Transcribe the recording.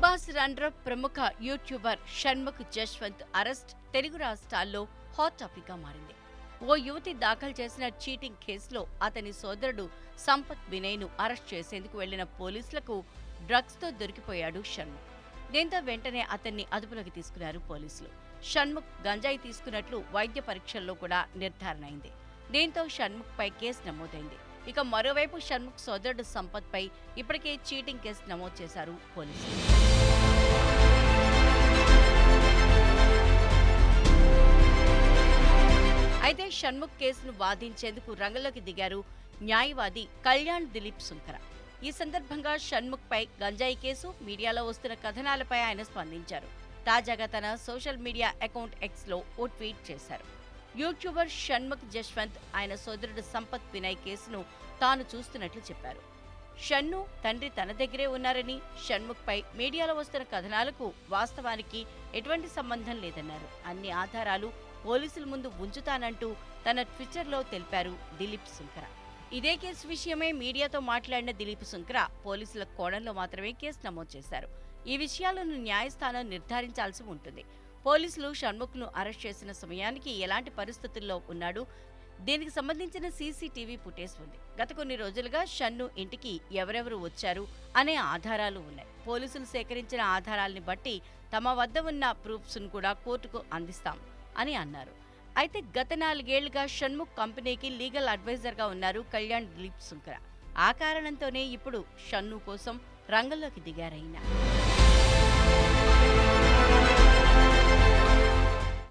Mass runner ప్రముఖ YouTuber Shanmukh Jaswanth arrest Telugu రాష్ట్రాల్లో hot topic గా మారింది. ఓ యువతి దాఖలు చేసిన చీటింగ్ కేసులో అతని సోదరుడు సంపత్ వినయ్ ను అరెస్ట్ చేసేందుకు వెళ్లిన పోలీసులకు డ్రగ్స్ తో దొరికిపోయాడు షణ్ముఖ్. దీంతో వెంటనే అతన్ని అదుపులోకి తీసుకున్నారు పోలీసులు. షణ్ముఖ్ గంజాయి తీసుకున్నట్లు వైద్య పరీక్షల్లో కూడా నిర్ధారణ అయింది. దీంతో షణ్ముఖ్ పై కేసు నమోదైంది. ఇక మరోవైపు షణ్ముఖ్ సోదరుడు సంపత్ పై ఇప్పటికే చీటింగ్ కేసు నమోదు చేశారు పోలీసులు. అయితే షణ్ముఖ్ కేసును వాదించేందుకు రంగంలోకి దిగారు న్యాయవాది కళ్యాణ్ దిలీప్ సుంకర. ఈ సందర్భంగా షణ్ముఖ్ పై గంజాయి కేసు, మీడియాలో వస్తున్న కథనాలపై ఆయన స్పందించారు. తాజాగా తన సోషల్ మీడియా అకౌంట్ ఎక్స్ లో ఓ ట్వీట్ చేశారు. యూట్యూబర్ షణ్ముఖ్ జశ్వంత్ ఆయన సోదరుడు సంపత్ వినయ్ కేసును తాను చూస్తున్నట్లు చెప్పారు. షణ్ను తండ్రి తన దగ్గరే ఉన్నారని, షణ్ముఖ్ పై మీడియాలో వస్తున్న కథనాలకు వాస్తవానికి ఎటువంటి సంబంధం లేదన్నారు. అన్ని ఆధారాలు పోలీసుల ముందు ఉంచుతానంటూ తన ట్విట్టర్లో తెలిపారు దిలీప్ సుంకర. ఇదే కేసు విషయమై మీడియాతో మాట్లాడిన దిలీప్ సుంకర పోలీసుల కోణంలో మాత్రమే కేసు నమోదు చేశారు. ఈ విషయాలను న్యాయస్థానం నిర్ధారించాల్సి ఉంటుంది. పోలీసులు షణ్ముఖ్ ను అరెస్ట్ చేసిన సమయానికి ఎలాంటి పరిస్థితుల్లో ఉన్నాడు, దీనికి సంబంధించిన సీసీటీవీ ఫుటేజ్ ఉంది. గత కొన్ని రోజులుగా షణ్ను ఇంటికి ఎవరెవరు వచ్చారు అనే ఆధారాలు ఉన్నాయి. పోలీసులు సేకరించిన ఆధారాల్ని బట్టి తమ వద్ద ఉన్న ప్రూఫ్స్ ను కూడా కోర్టుకు అందిస్తాం అని అన్నారు. అయితే గత 4 ఏళ్లుగా షణ్ముఖ్ కంపెనీకి లీగల్ అడ్వైజర్ గా ఉన్నారు కళ్యాణ్ దిలీప్ సుంకర. ఆ కారణంతోనే ఇప్పుడు షణ్ను కోసం రంగంలోకి దిగారైనా.